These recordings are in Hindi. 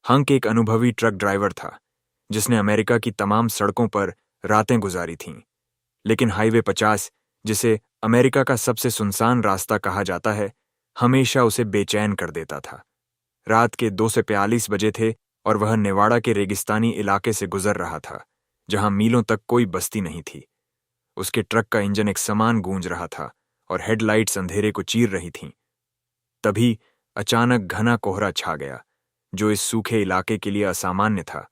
हंक एक अनुभवी ट्रक ड्राइवर था जिसने अमेरिका की तमाम सड़कों पर रातें गुजारी थीं। लेकिन हाईवे 50, जिसे अमेरिका का सबसे सुनसान रास्ता कहा जाता है, हमेशा उसे बेचैन कर देता था। रात के 2 से 42 बजे थे और वह नेवाड़ा के रेगिस्तानी इलाके से गुजर रहा था, जहां मीलों तक कोई बस्ती नहीं थी। उसके ट्रक का इंजन एक समान गूंज रहा था और हेडलाइट्स अंधेरे को चीर रही थीं। तभी अचानक घना कोहरा छा गया, जो इस सूखे इलाके के लिए असामान्य था।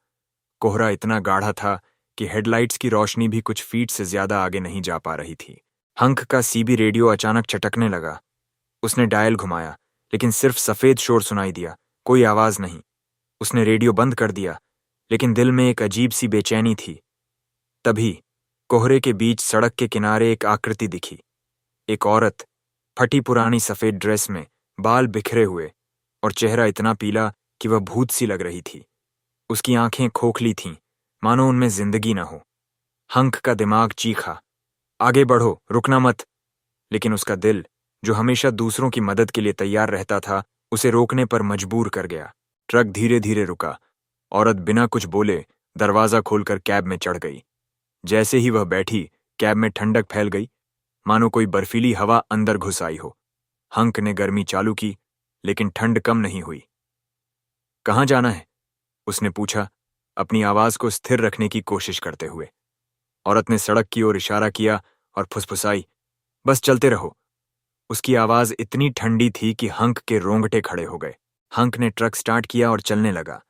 कोहरा इतना गाढ़ा था कि हेडलाइट्स की रोशनी भी कुछ फीट से ज्यादा आगे नहीं जा पा रही थी। हंक का सीबी रेडियो अचानक चटकने लगा। उसने डायल घुमाया, लेकिन सिर्फ सफेद शोर सुनाई दिया, कोई आवाज नहीं। उसने रेडियो बंद कर दिया, लेकिन दिल में एक अजीब सी बेचैनी थी। तभी कोहरे के बीच सड़क के किनारे एक आकृति दिखी। एक औरत, फटी पुरानी सफेद ड्रेस में, बाल बिखरे हुए और चेहरा इतना पीला कि वह भूत सी लग रही थी। उसकी आंखें खोखली थीं, मानो उनमें जिंदगी न हो। हंक का दिमाग चीखा, आगे बढ़ो, रुकना मत। लेकिन उसका दिल, जो हमेशा दूसरों की मदद के लिए तैयार रहता था, उसे रोकने पर मजबूर कर गया। ट्रक धीरे धीरे रुका। औरत बिना कुछ बोले दरवाजा खोलकर कैब में चढ़ गई। जैसे ही वह बैठी, कैब में ठंडक फैल गई, मानो कोई बर्फीली हवा अंदर घुस आई हो। हंक ने गर्मी चालू की, लेकिन ठंड कम नहीं हुई। कहाँ जाना है? उसने पूछा, अपनी आवाज को स्थिर रखने की कोशिश करते हुए। औरत ने सड़क की ओर इशारा किया और फुसफुसाई, बस चलते रहो। उसकी आवाज इतनी ठंडी थी कि हंक के रोंगटे खड़े हो गए। हंक ने ट्रक स्टार्ट किया और चलने लगा।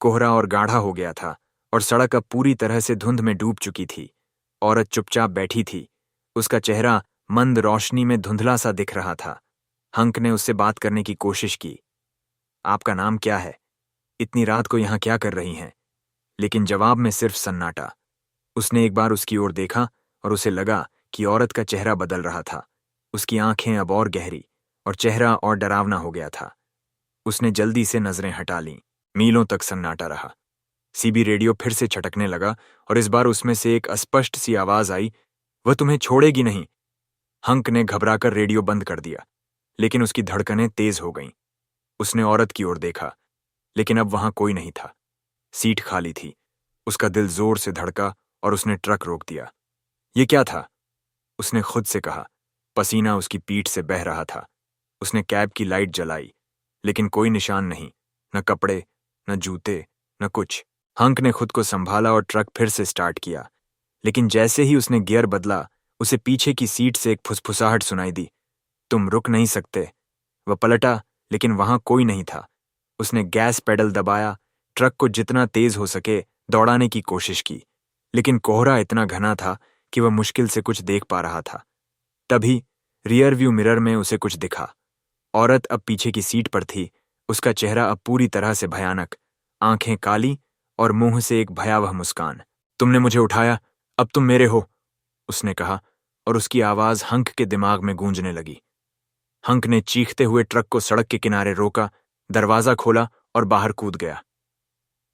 कोहरा और गाढ़ा हो गया था और सड़क अब पूरी तरह से धुंध में डूब चुकी थी। औरत चुपचाप बैठी थी। उसका चेहरा मंद रोशनी में धुंधला सा दिख रहा था। हंक ने उससे बात करने की कोशिश की। आपका नाम क्या है? इतनी रात को यहां क्या कर रही हैं? लेकिन जवाब में सिर्फ सन्नाटा। उसने एक बार उसकी ओर देखा और उसे लगा कि औरत का चेहरा बदल रहा था। उसकी आंखें अब और गहरी और चेहरा और डरावना हो गया था। उसने जल्दी से नजरें हटा लीं। मीलों तक सन्नाटा रहा। सीबी रेडियो फिर से छटकने लगा और इस बार उसमें से एक अस्पष्ट सी आवाज आई, वह तुम्हें छोड़ेगी नहीं। हंक ने घबराकर रेडियो बंद कर दिया, लेकिन उसकी धड़कनें तेज हो गईं। उसने औरत की ओर देखा, लेकिन अब वहां कोई नहीं था। सीट खाली थी। उसका दिल जोर से धड़का और उसने ट्रक रोक दिया। ये क्या था? उसने खुद से कहा। पसीना उसकी पीठ से बह रहा था। उसने कैब की लाइट जलाई, लेकिन कोई निशान नहीं, न कपड़े, न जूते, न कुछ। हंक ने खुद को संभाला और ट्रक फिर से स्टार्ट किया, लेकिन जैसे ही उसने गियर बदला, उसे पीछे की सीट से एक फुसफुसाहट सुनाई दी, तुम रुक नहीं सकते। वह पलटा, लेकिन वहां कोई नहीं था। उसने गैस पेडल दबाया, ट्रक को जितना तेज हो सके दौड़ाने की कोशिश की, लेकिन कोहरा इतना घना था कि वह मुश्किल से कुछ देख पा रहा था। तभी रियर व्यू मिरर में उसे कुछ दिखा। औरत अब पीछे की सीट पर थी। उसका चेहरा अब पूरी तरह से भयानक, आंखें काली और मुंह से एक भयावह मुस्कान। तुमने मुझे उठाया, अब तुम मेरे हो, उसने कहा, और उसकी आवाज हंक के दिमाग में गूंजने लगी। हंक ने चीखते हुए ट्रक को सड़क के किनारे रोका, दरवाजा खोला और बाहर कूद गया।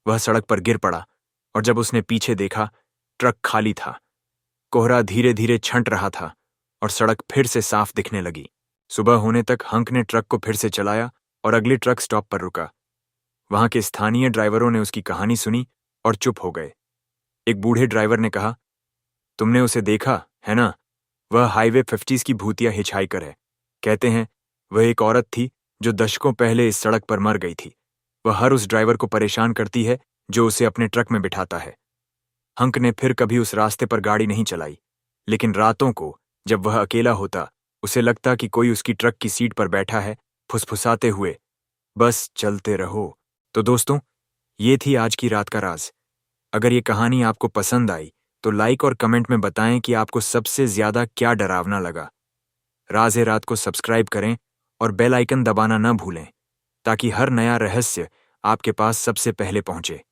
वह सड़क पर गिर पड़ा और जब उसने पीछे देखा, ट्रक खाली था। कोहरा धीरे धीरे छंट रहा था और सड़क फिर से साफ दिखने लगी। सुबह होने तक हंक ने ट्रक को फिर से चलाया और अगले ट्रक स्टॉप पर रुका। वहां के स्थानीय ड्राइवरों ने उसकी कहानी सुनी और चुप हो गए। एक बूढ़े ड्राइवर ने कहा, तुमने उसे देखा है ना? वह हाईवे 50 की भूतिया हिचहाइकर है। कहते हैं वह एक औरत थी जो दशकों पहले इस सड़क पर मर गई थी। वह हर उस ड्राइवर को परेशान करती है जो उसे अपने ट्रक में बिठाता है। हंक ने फिर कभी उस रास्ते पर गाड़ी नहीं चलाई, लेकिन रातों को जब वह अकेला होता, उसे लगता कि कोई उसकी ट्रक की सीट पर बैठा है, फुसफुसाते हुए, बस चलते रहो। तो दोस्तों, ये थी आज की रात का राज। अगर ये कहानी आपको पसंद आई तो लाइक और कमेंट में बताएं कि आपको सबसे ज्यादा क्या डरावना लगा। राज़े रात को सब्सक्राइब करें और बेल आइकन दबाना न भूलें, ताकि हर नया रहस्य आपके पास सबसे पहले पहुंचे।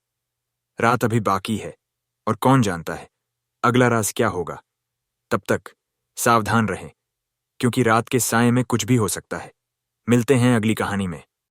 रात अभी बाकी है और कौन जानता है अगला राज क्या होगा। तब तक सावधान रहें, क्योंकि रात के साए में कुछ भी हो सकता है। मिलते हैं अगली कहानी में।